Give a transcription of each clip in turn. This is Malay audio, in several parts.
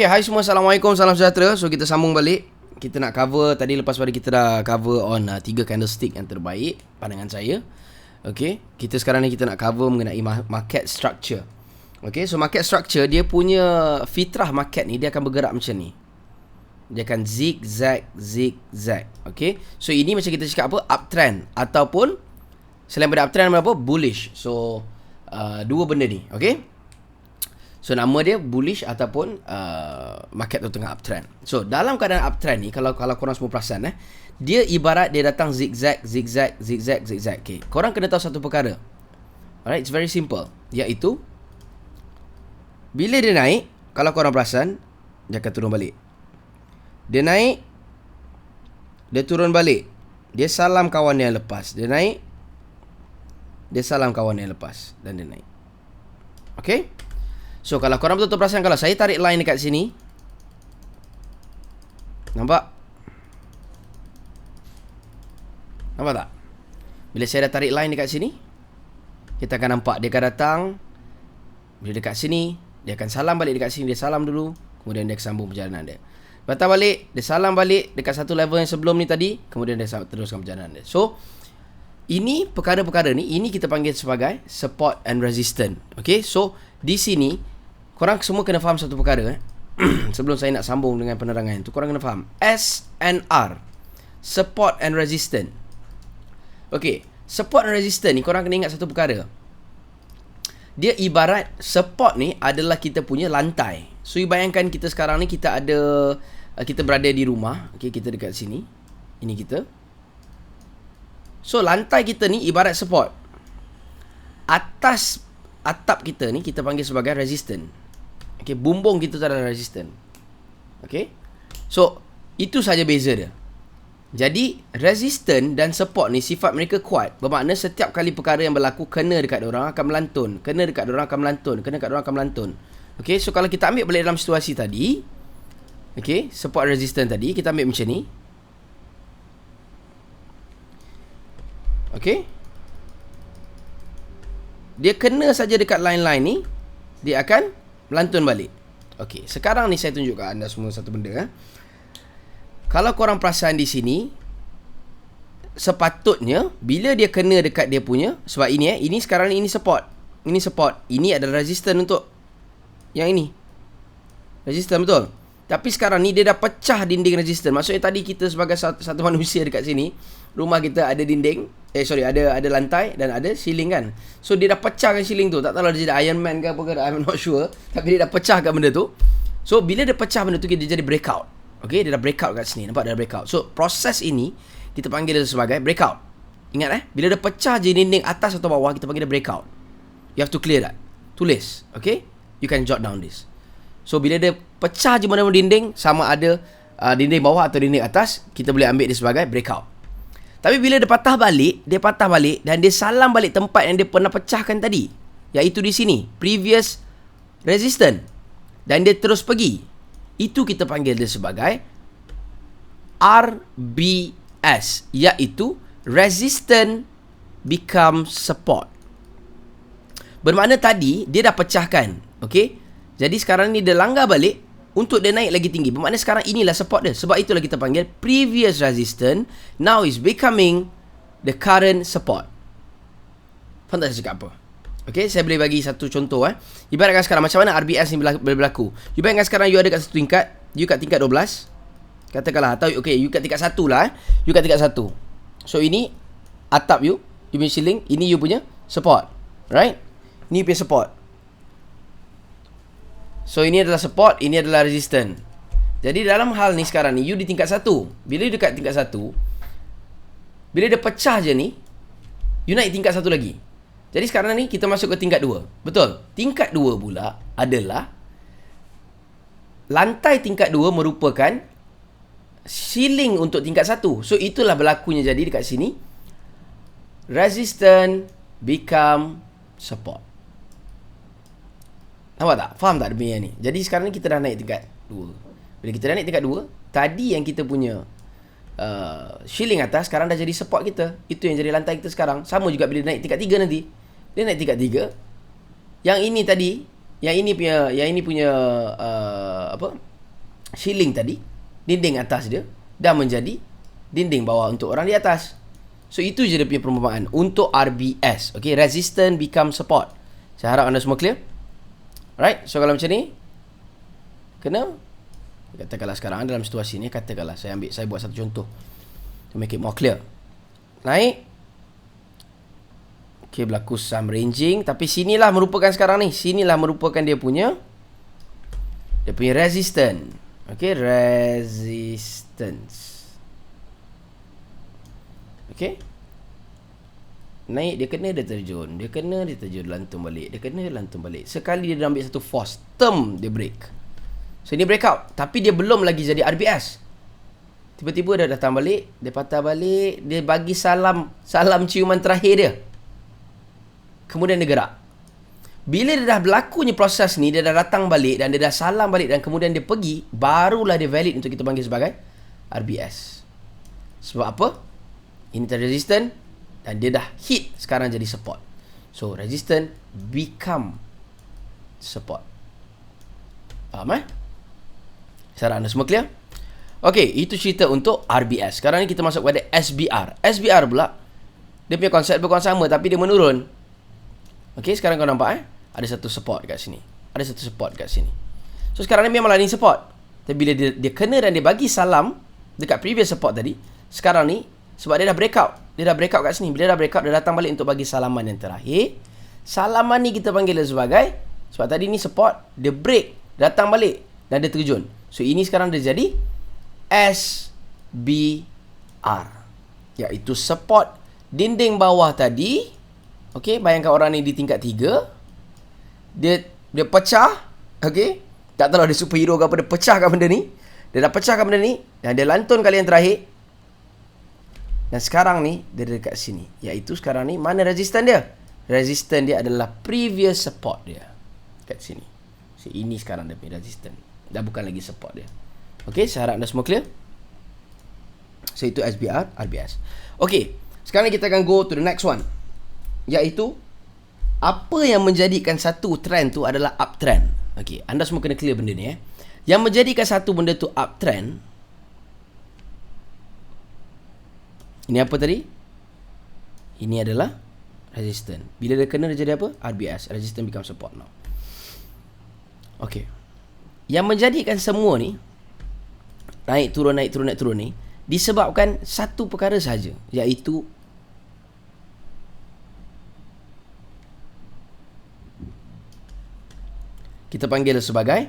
Okay, hai semua, Assalamualaikum, salam sejahtera. So kita sambung balik. Kita nak cover, tadi lepas pada kita dah cover on 3 candlestick yang terbaik pandangan saya. Okay, kita sekarang ni kita nak cover mengenai market structure. Okay, so market structure, dia punya fitrah market ni, dia akan bergerak macam ni. Dia akan zigzag, zigzag. Okay, so ini macam kita cakap apa, uptrend ataupun selain pada uptrend apa, bullish. So dua benda ni. Okay, so nama dia bullish ataupun market tu tengah uptrend. So dalam keadaan uptrend ni, kalau korang semua perasan, dia ibarat dia datang zigzag, zigzag, zigzag, zigzag. Okay, korang kena tahu satu perkara. Alright, it's very simple, iaitu bila dia naik, kalau korang perasan, dia akan turun balik. Dia naik, dia turun balik. Dia salam kawan yang lepas. Dia naik, dia salam kawan yang lepas, dan dia naik. Okay, so kalau korang betul-betul perasan, kalau saya tarik line dekat sini, nampak? Nampak tak? Bila saya dah tarik line dekat sini, kita akan nampak dia akan datang. Bila dekat sini, dia akan salam balik dekat sini. Dia salam dulu, kemudian dia sambung perjalanan dia. Batal balik, dia salam balik dekat satu level yang sebelum ni tadi, kemudian dia teruskan perjalanan dia. So ini perkara-perkara ni, ini kita panggil sebagai support and resistance. Okay, so di sini korang semua kena faham satu perkara. Sebelum saya nak sambung dengan penerangan tu, korang kena faham SNR, support and resistance. Okay, support and resistance ni korang kena ingat satu perkara. Dia ibarat support ni adalah kita punya lantai. So you bayangkan kita sekarang ni, kita berada di rumah. Okay, kita dekat sini. Ini kita. So lantai kita ni ibarat support. Atas atap kita ni kita panggil sebagai resistance. Okay, bumbung kita tu adalah resistance. Okay, so itu saja beza dia. Jadi resistance dan support ni sifat mereka kuat. Bermakna setiap kali perkara yang berlaku, kena dekat diorang akan melantun, kena dekat diorang akan melantun, kena dekat diorang akan melantun. Okay, so kalau kita ambil balik dalam situasi tadi, okay, support resistance tadi, kita ambil macam ni. Okay, dia kena saja dekat line-line ni, dia akan melantun balik. Okay, sekarang ni saya tunjuk kat anda semua satu benda. Kalau korang perasan di sini, sepatutnya bila dia kena dekat dia punya, sebab ini sekarang ni, ini support. Ini support, ini adalah resistance untuk yang ini. Resistance, betul. Tapi sekarang ni dia dah pecah dinding resistance. Maksudnya tadi kita sebagai satu manusia dekat sini, rumah kita ada dinding, ada lantai dan ada ceiling kan. So dia dah pecahkan ceiling tu. Tak tahu lah dia jadi Iron Man ke apa ke, I'm not sure. Tapi dia dah pecahkan benda tu. So bila dia pecah benda tu, dia jadi breakout. Okay, dia dah breakout kat sini. Nampak dia dah breakout. So proses ini kita panggil dia sebagai breakout. Ingat bila dia pecah je dinding atas atau bawah, kita panggil dia breakout. You have to clear that. Tulis. Okay, you can jot down this. So bila dia pecah je mana-mana dinding, sama ada dinding bawah atau dinding atas, kita boleh ambil dia sebagai breakout. Tapi bila dia patah balik dan dia salam balik tempat yang dia pernah pecahkan tadi, iaitu di sini, previous resistance, dan dia terus pergi, itu kita panggil dia sebagai RBS, iaitu resistance become support. Bermakna tadi dia dah pecahkan. Okay, jadi sekarang ni dia langgar balik untuk dia naik lagi tinggi. Bermakna sekarang inilah support dia. Sebab itulah kita panggil previous resistance now is becoming the current support. Faham tak saya cakap apa? Okay, saya boleh bagi satu contoh. Ibaratkan sekarang macam mana RBS ni berlaku. You bayangkan sekarang you ada kat satu tingkat, you kat tingkat 12. Katakanlah, atau okay, you kat tingkat 1 lah. You kat tingkat 1. So ini atap you punya ceiling, ini you punya support. Right? Ni punya support. So ini adalah support, ini adalah resistance. Jadi dalam hal ni sekarang ni, you di tingkat 1. Bila you dekat tingkat 1, bila dia pecah je ni, you naik tingkat 1 lagi. Jadi sekarang ni kita masuk ke tingkat 2. Betul? Tingkat 2 pula adalah lantai tingkat 2 merupakan ceiling untuk tingkat 1. So itulah berlakunya jadi dekat sini. Resistance become support. Nampak tak? Faham tak demi yang ni? Jadi sekarang ni kita dah naik tingkat 2. Bila kita dah naik tingkat 2, tadi yang kita punya ceiling atas sekarang dah jadi support kita. Itu yang jadi lantai kita sekarang. Sama juga bila naik tingkat 3 nanti. Dia naik tingkat 3. Yang ini tadi, yang ini punya ceiling tadi, dinding atas dia, dah menjadi dinding bawah untuk orang di atas. So itu je dia punya perumpamaan untuk RBS. Okay, resistance become support. Saya harap anda semua clear. Alright, so kalau macam ni, kena, katakanlah sekarang dalam situasi ni, katakanlah saya buat satu contoh to make it more clear. Naik, okay, berlaku some ranging, tapi sinilah merupakan sekarang ni, sinilah merupakan dia punya resistance. Okay, resistance. Okay, naik, dia kena, dia terjun, dia kena, dia terjun, lantung balik, dia kena, lantung balik. Sekali dia ambil satu force, term dia break. So ini breakout, tapi dia belum lagi jadi RBS. Tiba-tiba dia datang balik, dia patah balik, dia bagi salam ciuman terakhir dia. Kemudian dia gerak. Bila dia dah berlakunya proses ni, dia dah datang balik dan dia dah salam balik dan kemudian dia pergi, barulah dia valid untuk kita panggil sebagai RBS. Sebab apa? Ini tadi resistance dan dia dah hit, sekarang jadi support. So resistance become support. Faham Saya harap anda semua clear? Okey, itu cerita untuk RBS. Sekarang ni kita masuk kepada SBR. SBR pula, dia punya konsep bukan sama tapi dia menurun. Okey, sekarang kau nampak ada satu support kat sini. Ada satu support kat sini. So sekarang ni memanglah ni support. Tapi bila dia kena dan dia bagi salam dekat previous support tadi, sekarang ni sebab dia dah breakout. Dia dah breakout kat sini. Bila dia dah breakout, dia datang balik untuk bagi salaman yang terakhir. Salaman ni kita panggil sebagai, sebab tadi ni support, dia break, datang balik dan dia terjun. So ini sekarang dia jadi SBR, iaitu support dinding bawah tadi. Okey, bayangkan orang ni di tingkat 3. Dia pecah, okey. Tak tahu dia superhero ke apa, dia pecahkan benda ni. Dia dah pecahkan benda ni dan dia lantun kali yang terakhir. Dan sekarang ni dia dekat sini, iaitu sekarang ni mana resistance dia? Resistance dia adalah previous support dia kat sini. So ini sekarang dia punya resistance, dah bukan lagi support dia. Okey, saya harap anda semua clear. So itu SBR, RBS. Okey, sekarang ni kita akan go to the next one, iaitu apa yang menjadikan satu trend tu adalah uptrend. Okey, anda semua kena clear benda ni Yang menjadikan satu benda tu uptrend, ini apa tadi? Ini adalah resistance. Bila dia kena dia jadi apa? RBS, resistance become support now. Okey, yang menjadikan semua ni naik turun ni disebabkan satu perkara sahaja, iaitu kita panggil sebagai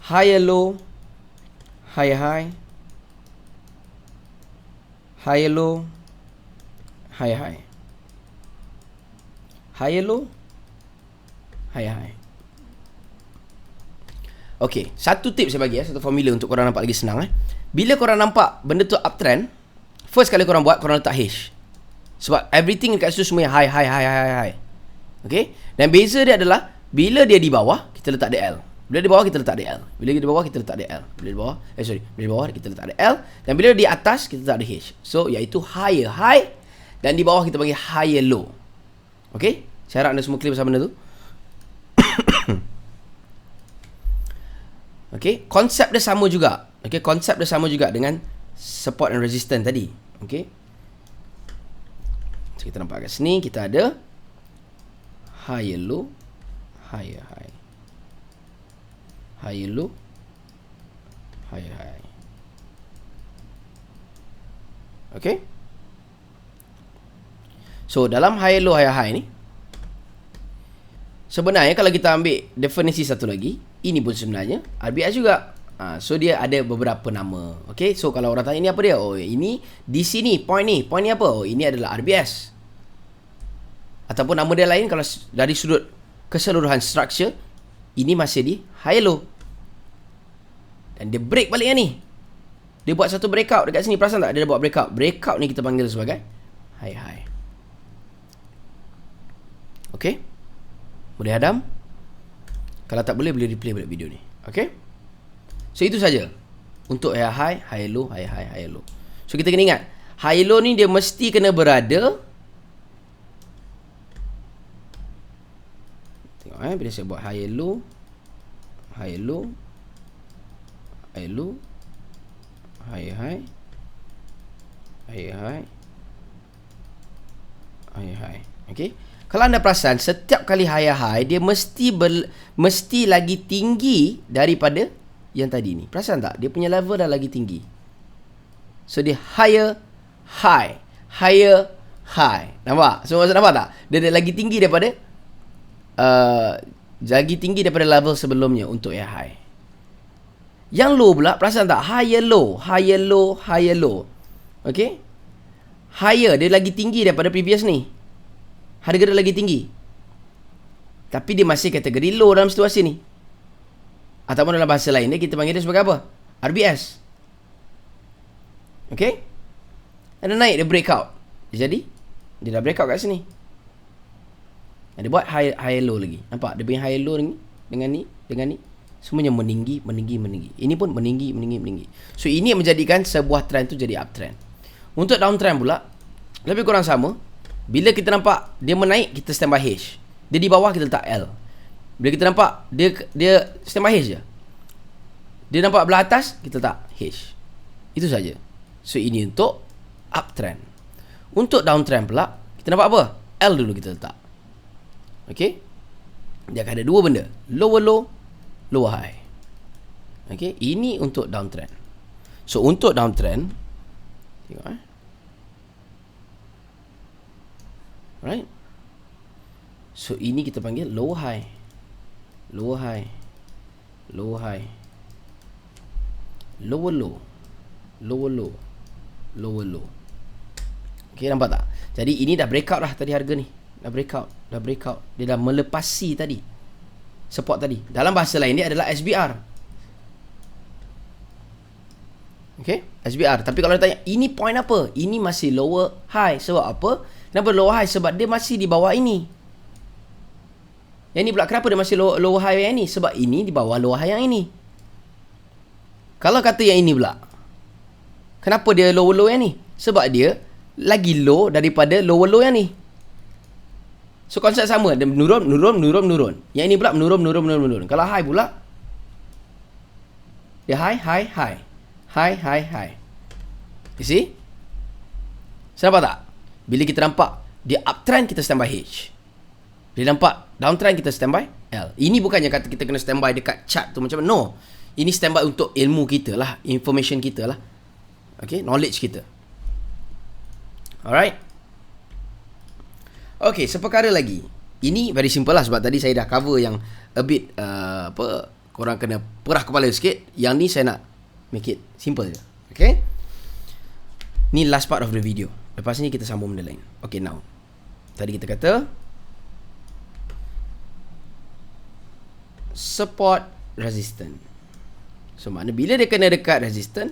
higher low, higher high, higher low, higher high, higher low, higher high. Okey, satu tip saya bagi satu formula untuk korang nampak lagi senang Bila korang nampak benda tu uptrend, first kali korang buat, korang letak H. Sebab everything dekat situ semua high, high, high, high, high. Okey? Dan beza dia adalah bila dia di bawah, kita letak DL. Bila di bawah, kita letak DL. Bila di bawah, kita letak DL. Bila di bawah, bila di bawah, kita letak DL. Dan bila di atas, kita letak H. So, iaitu higher high. Dan di bawah, kita bagi higher low. Okey? Saya harap anda semua clear pasal benda tu. Okey? Konsep dia sama juga. Okey? Konsep dia sama juga dengan support and resistance tadi. Okey? So, kita nampak kat sini, kita ada higher low, higher high, higher low, higher high. Okay. So dalam higher low, higher high ni, sebenarnya kalau kita ambil definisi satu lagi, ini pun sebenarnya RBS juga. So dia ada beberapa nama. Okay. So kalau orang tanya ini apa dia? Oh, ini di sini point ni apa? Oh, ini adalah RBS. Ataupun nama dia lain kalau dari sudut keseluruhan structure, ini masih di high low. Dan dia break balik yang ni. Dia buat satu breakout dekat sini. Perasan tak? Dia buat breakout. Breakout ni kita panggil sebagai high high. Okay? Boleh hadam? Kalau tak boleh replay balik video ni. Okay? So itu saja untuk high high, high low, high high, high low. So kita kena ingat, high low ni dia mesti kena berada. Tengok bila saya buat high low, high low, high low, high high, high high, high high. Okey. Kalau anda perasan, setiap kali high high dia mesti lagi tinggi daripada yang tadi ni. Perasan tak? Dia punya level dah lagi tinggi. So dia higher high, higher high. Nampak? So maksud nampak tak? Dia dah lagi tinggi daripada lagi tinggi daripada level sebelumnya untuk yang high. Yang low pula, perasan tak? Higher low, higher low, higher low. Okey? Higher dia lagi tinggi daripada previous ni. Harga dia lagi tinggi. Tapi dia masih kategori low dalam situasi ni. Ataupun dalam bahasa lain dia, kita panggil dia sebagai apa? RBS. Okay? Ada naik dia breakout. Jadi dia dah breakout kat sini. Dia buat high low lagi. Nampak? Dia punya high low ni dengan ni semuanya meninggi. Ini pun meninggi. So ini menjadikan sebuah trend tu jadi uptrend. Untuk downtrend pula lebih kurang sama. Bila kita nampak dia menaik, kita standby H. Dia di bawah, kita letak L. Bila kita nampak dia standby H je. Dia nampak belah atas, kita letak H. Itu saja. So ini untuk uptrend. Untuk downtrend pula, kita nampak apa? L dulu kita letak. Okay? Dia akan ada dua benda. Lower low, lower high. Okay? Ini untuk downtrend. So untuk downtrend, tengok right? So ini kita panggil lower high, lower high, lower high, lower low, lower low, lower low. Okay, nampak tak? Jadi ini dah breakout dah tadi harga ni. Dah breakout. Dia dah melepasi tadi support tadi. Dalam bahasa lain dia adalah SBR. Okay, SBR. Tapi kalau ditanya ini point apa? Ini masih lower high. Sebab apa? Kenapa lower high? Sebab dia masih di bawah ini. Yang ni pula kenapa dia masih lower high yang ni? Sebab ini di bawah lower high yang ini. Kalau kata yang ini pula, kenapa dia lower low yang ni? Sebab dia lagi low daripada lower low yang ni. So konsep sama. Dia menurun. Yang ini pula menurun. Kalau high pula, dia high. You see? Kenapa tak? Bila kita nampak dia uptrend, kita standby H. Bila nampak downtrend, kita standby L. Ini bukannya kata kita kena standby dekat chart tu macam mana. No. Ini standby untuk ilmu kita lah, information kita lah. Okay, knowledge kita. Alright. Okay, seperkara lagi. Ini very simple lah sebab tadi saya dah cover yang a bit korang kena perah kepala sikit. Yang ni saya nak make it simple je. Okay. Ni last part of the video. Lepas ni kita sambung benda lain. Okay, now. Tadi kita kata support resistant. So makna bila dia kena dekat resistant,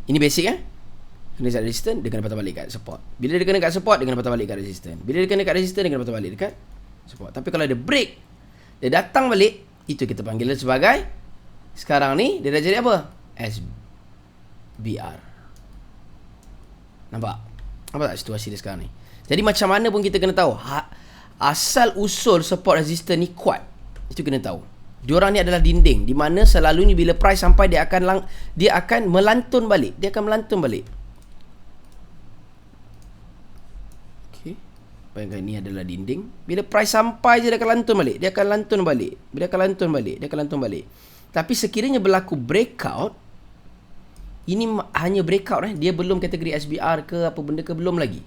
ini basic kena dekat resistant, dia kena patah balik kat support. Bila dia kena dekat support, dia kena patah balik kat resistant. Bila dia kena dekat resistant, dia kena patah balik dekat support. Tapi kalau dia break, dia datang balik, itu kita panggil dia sebagai, sekarang ni dia dah jadi apa? SBR. Nampak tak situasi dia sekarang ni? Jadi macam mana pun kita kena tahu asal usul support resistance ni kuat. Itu kena tahu. Diorang ni adalah dinding di mana selalunya bila price sampai dia akan melantun balik. Okey. Bayangkan ni adalah dinding. Bila price sampai je dia akan lantun balik. Tapi sekiranya berlaku breakout, ini hanya breakout dia belum kategori SBR ke apa benda ke, belum lagi.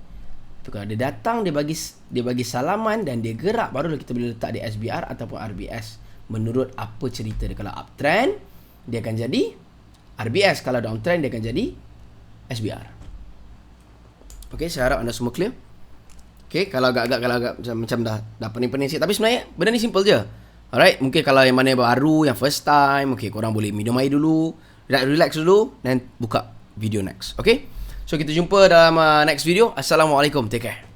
Tapi kalau dia datang, dia bagi salaman dan dia gerak, barulah kita boleh letak dia SBR ataupun RBS menurut apa cerita dia. Kalau uptrend dia akan jadi RBS, kalau downtrend dia akan jadi SBR. Okey, saya harap anda semua clear. Okey, kalau agak macam dah pening-pening sikit, tapi sebenarnya benda ni simple je. Alright, mungkin kalau yang mana yang baru, yang first time, okey, korang boleh minum air dulu, relax dulu, dan buka video next. Okay? So kita jumpa dalam next video. Assalamualaikum. Take care.